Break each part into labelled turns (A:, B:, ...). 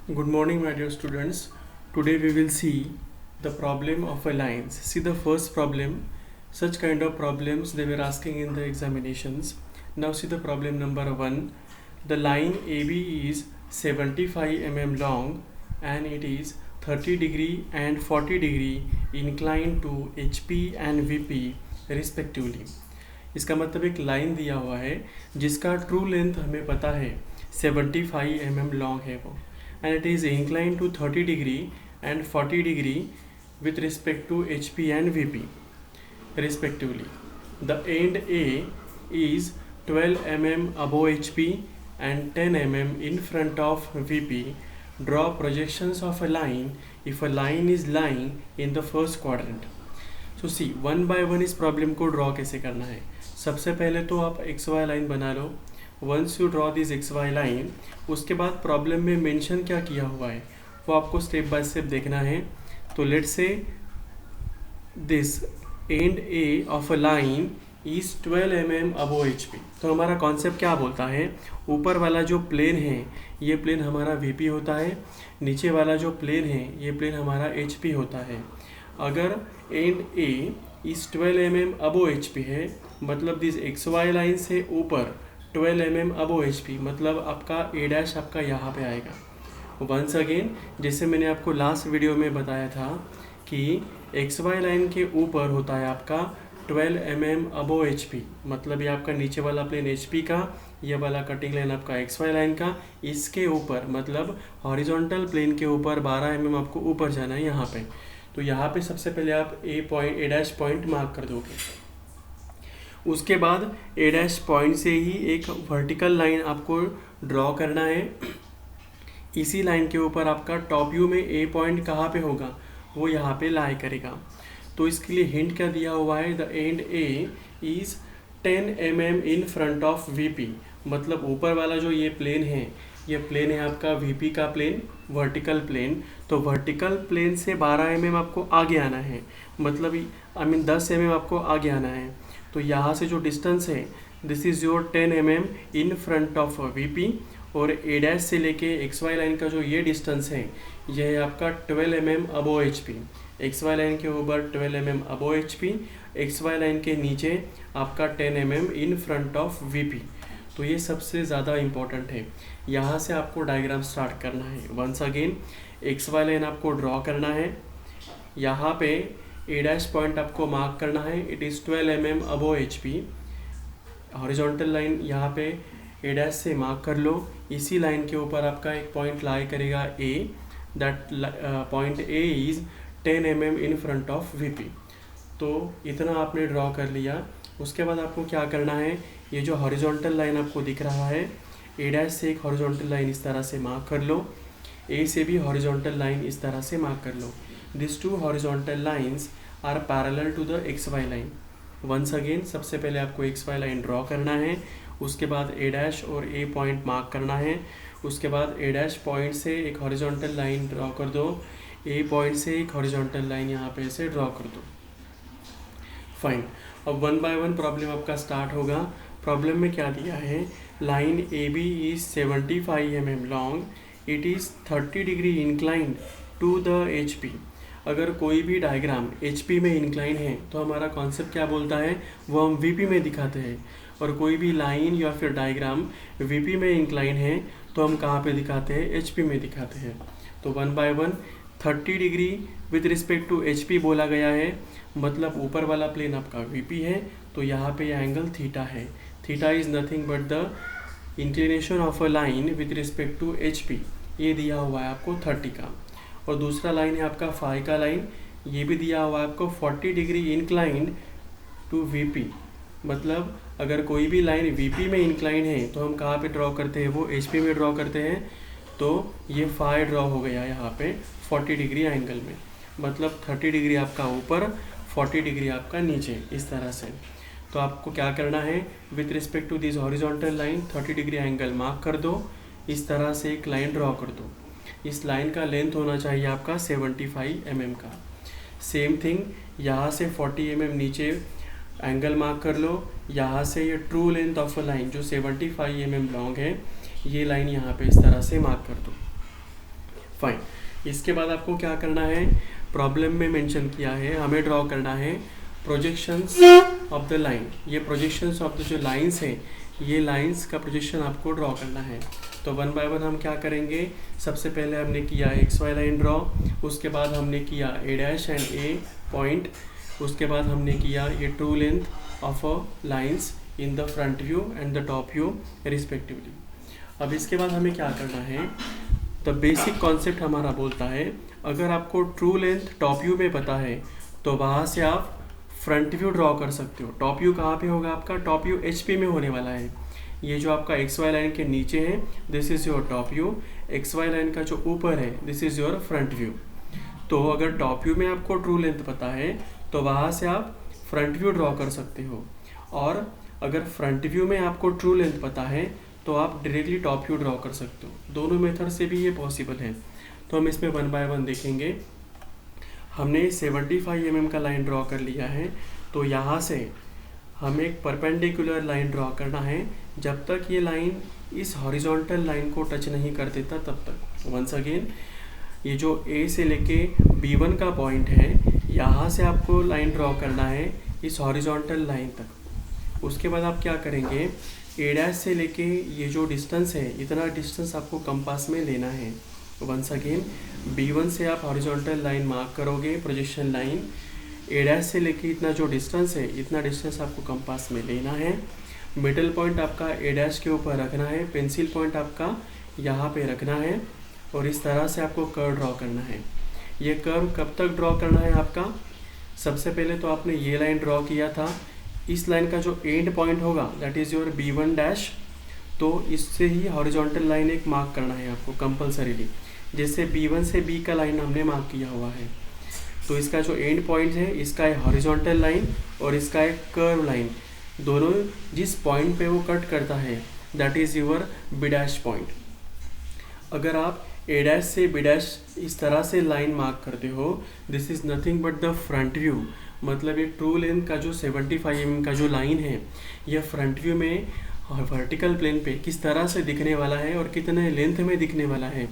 A: Good morning, my dear students. Today we will see the problem of a lines. See the first problem. Such kind of problems they were asking in the examinations. Now see the problem number 1. The line AB is 75 mm long and it is 30 degree and 40 degree inclined to HP and VP respectively. इसका मतलब एक line दिया हुआ है जिसका true length हमें पता है 75 mm लॉन्ग है वो, and it is inclined to 30 degree and 40 degree with respect to HP and VP respectively. The end A is 12 mm above HP and 10 mm in front of VP. Draw projections of a line if a line is lying in the first quadrant. So see, one by one इस problem को draw कैसे करना है. सबसे पहले तो आप x Y line बना लो. Once you draw this X Y line, उसके बाद प्रॉब्लम में मेंशन क्या किया हुआ है वो आपको स्टेप बाय स्टेप देखना है. तो let's say this and A of a line is 12 mm above H P. तो हमारा कॉन्सेप्ट क्या बोलता है, ऊपर वाला जो प्लेन है ये प्लेन हमारा वी पी होता है, नीचे वाला जो प्लेन है ये प्लेन हमारा एच पी होता है. अगर एंड ए इस 12 mm अबो एच पी है, मतलब दिस एक्स वाई लाइन से ऊपर 12 mm अबो एच पी, मतलब आपका ए डैश आपका यहाँ पे आएगा. वंस अगेन, जैसे मैंने आपको लास्ट वीडियो में बताया था कि एक्स वाई लाइन के ऊपर होता है आपका 12 mm अबो एच पी, मतलब ये आपका नीचे वाला प्लेन एच पी का, ये वाला कटिंग लाइन आपका एक्स वाई लाइन का, इसके ऊपर मतलब हॉरिजॉन्टल प्लेन के ऊपर 12 mm आपको ऊपर जाना है यहाँ पे. तो यहाँ पे सबसे पहले आप ए डैश पॉइंट मार्क कर दोगे. उसके बाद ए डैश पॉइंट से ही एक वर्टिकल लाइन आपको ड्रॉ करना है. इसी लाइन के ऊपर आपका टॉप व्यू में ए पॉइंट कहाँ पे होगा, वो यहाँ पे लाई करेगा. तो इसके लिए हिंट क्या दिया हुआ है, the end A is 10 mm in front of V P, मतलब ऊपर वाला जो ये प्लेन है ये प्लेन है आपका वीपी का प्लेन, वर्टिकल प्लेन. तो वर्टिकल प्लेन से 12 mm आपको आगे आना है, मतलब 10 mm आपको आगे आना है. तो यहाँ से जो डिस्टेंस है this is your 10 mm in front of VP, और ए डैश से लेके एक्स वाई लाइन का जो ये डिस्टेंस है यह है आपका 12 mm above H P. X Y line के ऊपर 12 mm above H P, X Y line के नीचे आपका 10 mm in front of VP. तो ये सबसे ज़्यादा इम्पोर्टेंट है. यहाँ से आपको डायग्राम स्टार्ट करना है. Once again, X Y line आपको ड्रॉ करना है. यहाँ पे ए डैश पॉइंट आपको मार्क करना है, it is 12 mm above H P. Horizontal line यहाँ पे ए डैश से मार्क कर लो. इसी लाइन के ऊपर आपका एक पॉइंट लाई करेगा A, that point A is 10 mm in front of V P. तो इतना आपने ड्रॉ कर लिया. उसके बाद आपको क्या करना है, ये जो हॉरिजॉन्टल लाइन आपको दिख रहा है, ए डैश से एक हॉरिजॉन्टल लाइन इस तरह से मार्क कर लो, ए से भी हॉरिजॉन्टल लाइन इस तरह से मार्क कर लो. This two horizontal lines are parallel to the X Y line. Once again, सबसे पहले आपको एक्स वाई लाइन ड्रॉ करना है. उसके बाद ए डैश और ए पॉइंट मार्क करना है. उसके बाद ए डैश पॉइंट से एक हॉरिजॉन्टल लाइन ड्रॉ कर दो, ए पॉइंट से एक हॉरिजॉन्टल लाइन यहाँ पे से ड्रॉ कर दो. फाइन. अब वन बाय वन प्रॉब्लम आपका स्टार्ट होगा. प्रॉब्लम में क्या दिया है, line A B is 75 mm long, it is 30 degree inclined to the H P. अगर कोई भी डायग्राम एच पी में इंक्लाइन है तो हमारा कॉन्सेप्ट क्या बोलता है, वो हम वी पी में दिखाते हैं. और कोई भी लाइन या फिर डायग्राम वी पी में इंक्लाइन है तो हम कहाँ पे दिखाते हैं, एच पी में दिखाते हैं. तो one by one 30 degree with respect to H P बोला गया है, मतलब ऊपर वाला प्लेन आपका वी पी है, तो यहाँ पे एंगल थीटा है. Theta is nothing but the inclination of a line with respect to H P. ये दिया हुआ है आपको 30 का. और दूसरा लाइन है आपका फाई का लाइन, ये भी दिया हुआ है आपको 40 degree inclined to V P. मतलब अगर कोई भी लाइन वी पी में इंक्लाइन है तो हम कहाँ पे ड्रॉ करते हैं, वो एच पी में ड्रॉ करते हैं. तो ये फाई ड्रॉ हो गया यहाँ पे 40 डिग्री एंगल में, मतलब 30 डिग्री आपका ऊपर, 40 डिग्री आपका नीचे, इस तरह से. तो आपको क्या करना है, with respect to this horizontal line 30 degree angle mark कर दो. इस तरह से एक लाइन ड्रॉ कर दो. इस लाइन का लेंथ होना चाहिए आपका 75 mm का. सेम थिंग यहाँ से 40 mm नीचे एंगल मार्क कर लो. यहाँ से ये true length of a line जो 75 mm लॉन्ग है, ये लाइन यहाँ पे इस तरह से मार्क कर दो. फाइन। इसके बाद आपको क्या करना है, प्रॉब्लम में मेंशन किया है हमें ड्रॉ करना है प्रोजेक्शंस ऑफ द लाइन। ये प्रोजेक्शंस ऑफ द जो लाइंस है, ये लाइंस का प्रोजेक्शन आपको ड्रॉ करना है। तो वन बाय वन हम क्या करेंगे, सबसे पहले हमने किया एक्स वाई लाइन ड्रॉ, उसके बाद हमने किया ए डैश एंड ए पॉइंट, उसके बाद हमने किया ये true length of a lines in the front view and the top view respectively. अब इसके बाद हमें क्या करना है, द बेसिक कॉन्सेप्ट हमारा बोलता है अगर आपको ट्रू लेंथ टॉप व्यू में पता है तो वहाँ से आप फ्रंट व्यू ड्रॉ कर सकते हो। टॉप व्यू कहाँ पे होगा आपका, टॉप व्यू एच पी में होने वाला है। ये जो आपका एक्स वाई लाइन के नीचे है this is your top view, X Y line का जो ऊपर है this is your front view. तो अगर टॉप व्यू में आपको ट्रू लेंथ पता है तो वहाँ से आप फ्रंट व्यू ड्रॉ कर सकते हो, और अगर फ्रंट व्यू में आपको ट्रू लेंथ पता है तो आप डायरेक्टली टॉप व्यू ड्रॉ कर सकते हो। दोनों मेथड से भी ये पॉसिबल है। तो हम इसमें वन बाय वन देखेंगे। हमने 75 mm का लाइन ड्रॉ कर लिया है, तो यहाँ से हमें एक परपेंडिकुलर लाइन ड्रॉ करना है जब तक ये लाइन इस हॉरिजॉन्टल लाइन को टच नहीं कर देता तब तक। वंस अगेन, ये जो A से लेके B1 का पॉइंट है, यहाँ से आपको लाइन ड्रॉ करना है इस हॉरिजॉन्टल लाइन तक। उसके बाद आप क्या करेंगे, A डैश से लेके ये जो डिस्टेंस है इतना डिस्टेंस आपको कंपास में लेना है। वंस अगेन, B1 से आप हॉरिजॉन्टल लाइन मार्क करोगे, प्रोजेक्शन लाइन। A डैश से लेके इतना जो डिस्टेंस है इतना डिस्टेंस आपको कंपास में लेना है। मिडल पॉइंट आपका A डैश के ऊपर रखना है, पेंसिल पॉइंट आपका यहाँ पे रखना है, और इस तरह से आपको कर्व ड्रॉ करना है। ये कर्व कब तक ड्रॉ करना है आपका, सबसे पहले तो आपने ये लाइन ड्रॉ किया था, इस लाइन का जो एंड पॉइंट होगा that is your B1 dash, तो इससे ही हॉरिजॉन्टल लाइन एक मार्क करना है आपको कंपलसरीली। जैसे B1 से B का लाइन हमने मार्क किया हुआ है, तो इसका जो एंड पॉइंट है इसका है हॉरिजॉन्टल लाइन और इसका एक कर्व लाइन, दोनों जिस पॉइंट पे वो कट करता है that is your B dash point. अगर आप A डैश से B डैश इस तरह से लाइन मार्क करते हो, this is nothing but the front view. मतलब ये ट्रू लेंथ का जो 75 mm का जो लाइन है, यह फ्रंट व्यू में वर्टिकल प्लेन पे किस तरह से दिखने वाला है और कितने लेंथ में दिखने वाला है,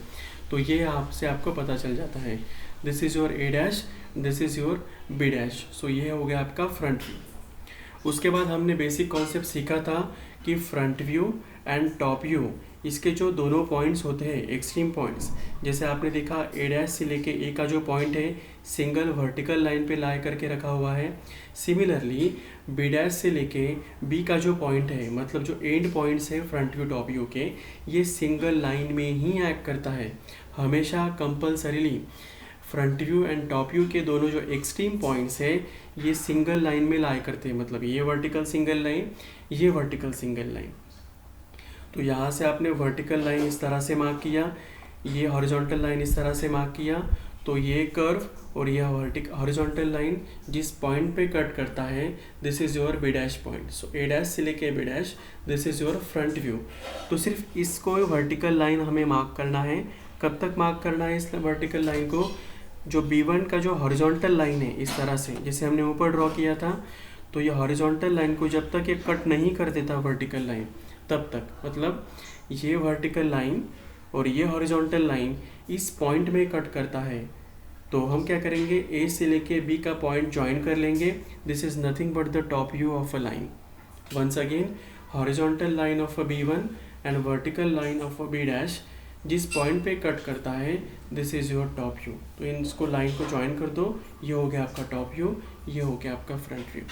A: तो ये आपको पता चल जाता है। This is your A dash, this is your B dash. So ये हो गया आपका फ्रंट व्यू। उसके बाद हमने बेसिक कॉन्सेप्ट सीखा था कि front view and top view, इसके जो दोनों पॉइंट्स होते हैं एक्सट्रीम पॉइंट्स, जैसे आपने देखा A डैश से लेके A का जो पॉइंट है सिंगल वर्टिकल लाइन पे लाई करके रखा हुआ है। सिमिलरली B डैश से लेके B का जो पॉइंट है, मतलब जो एंड पॉइंट्स है फ्रंट व्यू टॉप व्यू के, ये सिंगल लाइन में ही एक्ट करता है हमेशा compulsorily. Front view and top view के दोनों जो एक्सट्रीम पॉइंट्स है ये सिंगल लाइन में लाई करते हैं, मतलब ये वर्टिकल सिंगल लाइन, ये वर्टिकल सिंगल लाइन। तो यहाँ से आपने वर्टिकल लाइन इस तरह से मार्क किया, ये हॉरिजॉन्टल लाइन इस तरह से मार्क किया, तो ये कर्व और ये हॉरिजॉन्टल लाइन जिस पॉइंट पे कट करता है this is your B dash point. So A dash से लेके B dash this is your front view. तो सिर्फ इसको वर्टिकल लाइन हमें मार्क करना है। कब तक मार्क करना है इस वर्टिकल लाइन को, जो B1 का जो हॉरिजॉन्टल लाइन है इस तरह से जैसे हमने ऊपर ड्रॉ किया था, तो ये हॉरिजॉन्टल लाइन को जब तक ये कट नहीं कर देता वर्टिकल लाइन तब तक, मतलब ये वर्टिकल लाइन और ये हॉरिजॉन्टल लाइन इस पॉइंट में कट करता है, तो हम क्या करेंगे, A से लेके B का पॉइंट ज्वाइन कर लेंगे। This is nothing but the top view of a line. Once again, horizontal line of a B1 and vertical line of a B dash जिस पॉइंट पे कट करता है this is your top view. तो इसको line को join कर दो, ये हो गया आपका टॉप व्यू, ये हो गया आपका फ्रंट व्यू।